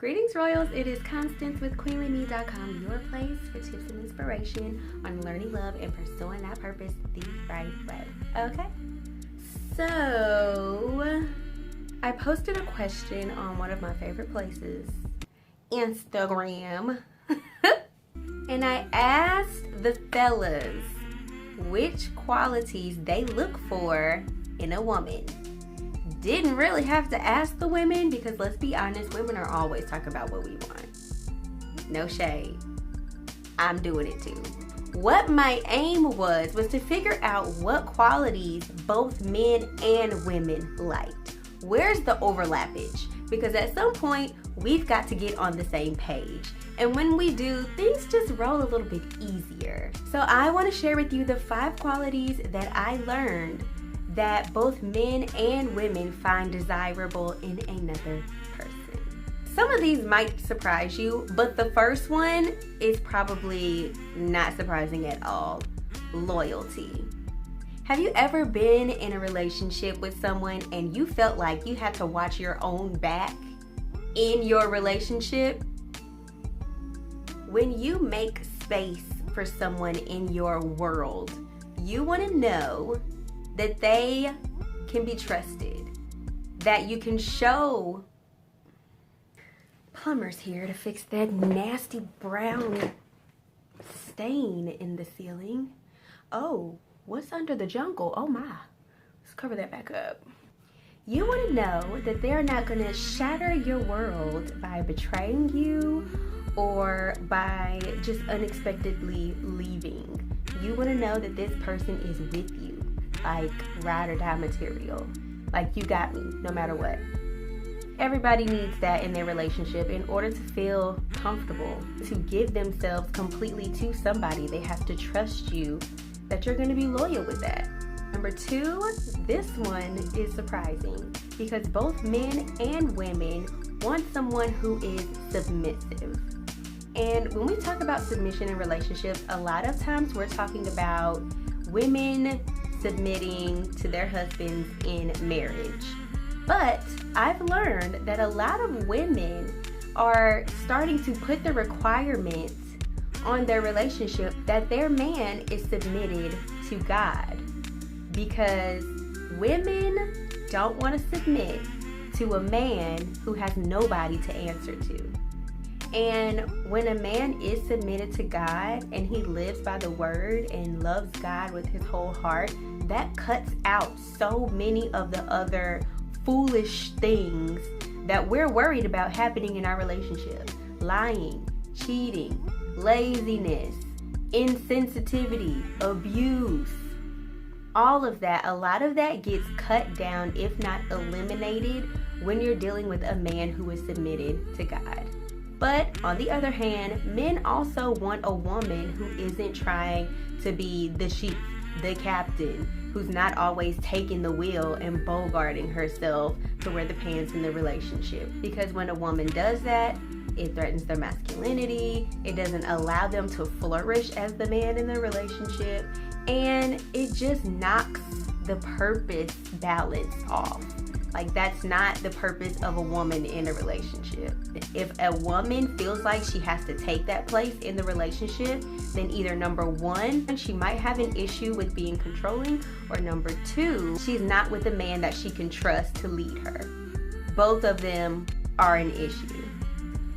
Greetings, Royals. It is Constance with QueenWithMe.com, your place for tips and inspiration on learning love and pursuing that purpose the right way. Okay? So, I posted a question on one of my favorite places, Instagram, and I asked the fellas which qualities they look for in a woman. Didn't really have to ask the women because, let's be honest, women are always talking about what we want. No shade. I'm doing it too. What my aim was to figure out what qualities both men and women liked. Where's the overlappage? Because at some point, we've got to get on the same page. And when we do, things just roll a little bit easier. So I want to share with you the 5 qualities that I learned that both men and women find desirable in another person. Some of these might surprise you, but the first one is probably not surprising at all. Loyalty. Have you ever been in a relationship with someone and you felt like you had to watch your own back in your relationship? When you make space for someone in your world, you want to know that they can be trusted, that you can show. Plumber's here to fix that nasty brown stain in the ceiling. Oh, what's under the jungle? Oh my, let's cover that back up. You want to know that they're not going to shatter your world by betraying you or by just unexpectedly leaving. You want to know that this person is with you, like ride or die material. Like, you got me no matter what. Everybody needs that in their relationship in order to feel comfortable, to give themselves completely to somebody. They have to trust you that you're going to be loyal with that. Number 2, this one is surprising because both men and women want someone who is submissive. And when we talk about submission in relationships, a lot of times we're talking about women submitting to their husbands in marriage. But I've learned that a lot of women are starting to put the requirements on their relationship that their man is submitted to God, because women don't want to submit to a man who has nobody to answer to. And when a man is submitted to God and he lives by the word and loves God with his whole heart, that cuts out so many of the other foolish things that we're worried about happening in our relationship. Lying, cheating, laziness, insensitivity, abuse, all of that. A lot of that gets cut down, if not eliminated, when you're dealing with a man who is submitted to God. But on the other hand, men also want a woman who isn't trying to be the chief, the captain, who's not always taking the wheel and bogarting herself to wear the pants in the relationship. Because when a woman does that, it threatens their masculinity, it doesn't allow them to flourish as the man in the relationship, and it just knocks the purpose balance off. Like, that's not the purpose of a woman in a relationship. If a woman feels like she has to take that place in the relationship, then either number 1, she might have an issue with being controlling, or number 2, she's not with a man that she can trust to lead her. Both of them are an issue.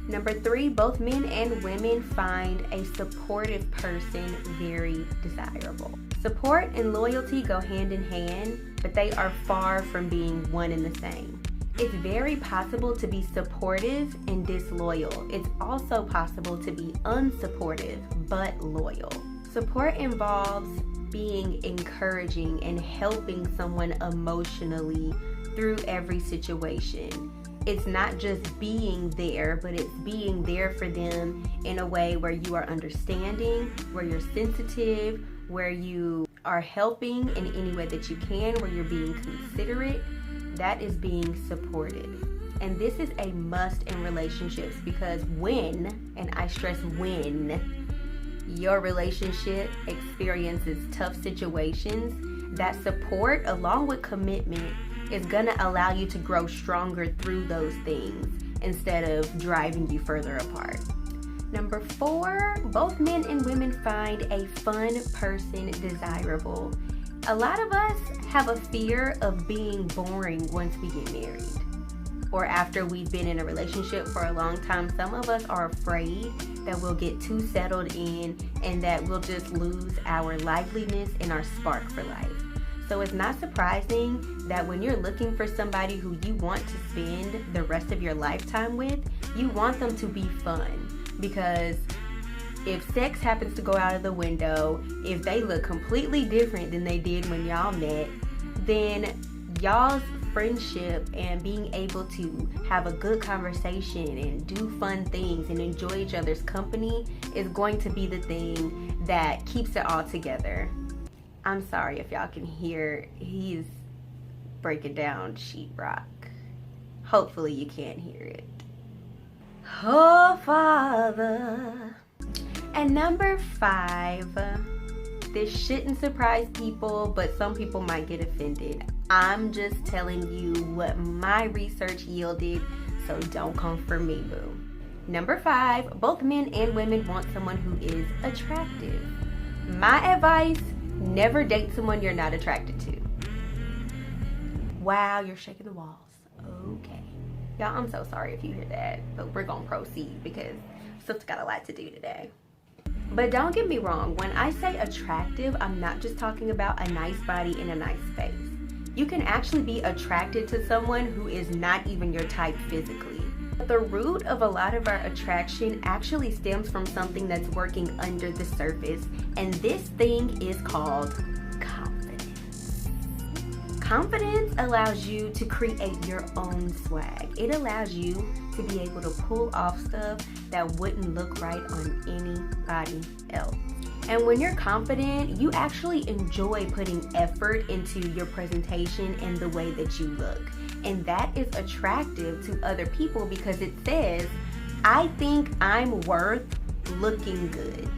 Number 3, both men and women find a supportive person very desirable. Support and loyalty go hand in hand, but they are far from being one and the same. It's very possible to be supportive and disloyal. It's also possible to be unsupportive but loyal. Support involves being encouraging and helping someone emotionally through every situation. It's not just being there, but it's being there for them in a way where you are understanding, where you're sensitive, where you are helping in any way that you can, where you're being considerate. That is being supportive. And this is a must in relationships, because when, and I stress when, your relationship experiences tough situations, that support along with commitment is gonna allow you to grow stronger through those things. instead of driving you further apart. Number 4, both men and women find a fun person desirable. A lot of us have a fear of being boring once we get married, or after we've been in a relationship for a long time. Some of us are afraid that we'll get too settled in and that we'll just lose our liveliness and our spark for life. So it's not surprising that when you're looking for somebody who you want to spend the rest of your lifetime with, you want them to be fun. Because if sex happens to go out of the window, if they look completely different than they did when y'all met, then y'all's friendship and being able to have a good conversation and do fun things and enjoy each other's company is going to be the thing that keeps it all together. I'm sorry if y'all can hear, he's breaking down sheetrock. Hopefully you can't hear it. Oh, Father. And number 5, this shouldn't surprise people, but some people might get offended. I'm just telling you what my research yielded, so don't come for me, boo. Number 5, both men and women want someone who is attractive. My advice, never date someone you're not attracted to. Wow, you're shaking the walls. Okay. Y'all, I'm so sorry if you hear that, but we're gonna proceed because Sister got a lot to do today. But don't get me wrong, when I say attractive, I'm not just talking about a nice body and a nice face. You can actually be attracted to someone who is not even your type physically. The root of a lot of our attraction actually stems from something that's working under the surface, and this thing is called confidence. Confidence allows you to create your own swag. It allows you to be able to pull off stuff that wouldn't look right on anybody else. And when you're confident, you actually enjoy putting effort into your presentation and the way that you look. And that is attractive to other people because it says, I think I'm worth looking good.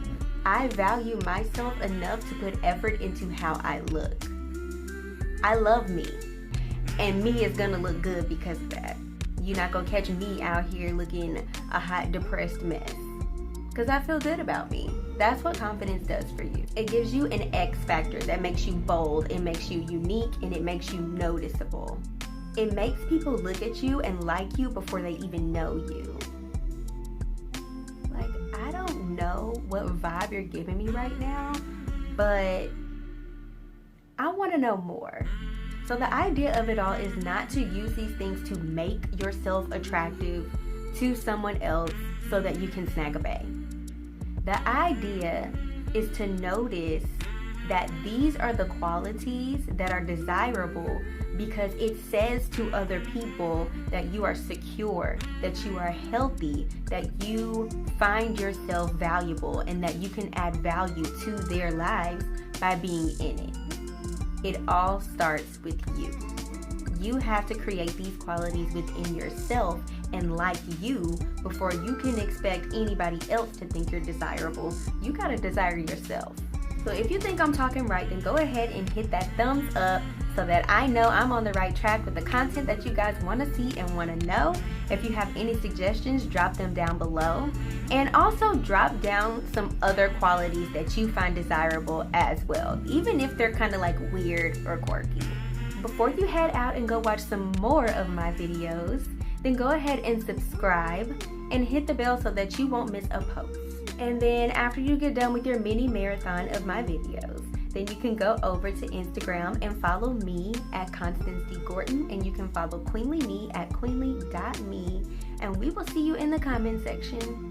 I value myself enough to put effort into how I look. I love me. And me is gonna look good because of that. You're not gonna catch me out here looking a hot, depressed mess. Because I feel good about me. That's what confidence does for you. It gives you an X factor that makes you bold, it makes you unique, and it makes you noticeable. It makes people look at you and like you before they even know you. Like, I don't know what vibe you're giving me right now, but I want to know more. So the idea of it all is not to use these things to make yourself attractive to someone else so that you can snag a bae. The idea is to notice that these are the qualities that are desirable because it says to other people that you are secure, that you are healthy, that you find yourself valuable, and that you can add value to their lives by being in it. It all starts with you. You have to create these qualities within yourself and like you before you can expect anybody else to think you're desirable. You gotta desire yourself. So if you think I'm talking right, then go ahead and hit that thumbs up so that I know I'm on the right track with the content that you guys want to see and want to know. If you have any suggestions, drop them down below. And also drop down some other qualities that you find desirable as well, even if they're kind of like weird or quirky. Before you head out and go watch some more of my videos, then go ahead and subscribe and hit the bell so that you won't miss a post. And then after you get done with your mini marathon of my videos, then you can go over to Instagram and follow me at Constance D. Gorton, and you can follow Queenly Me at queenly.me, and we will see you in the comment section.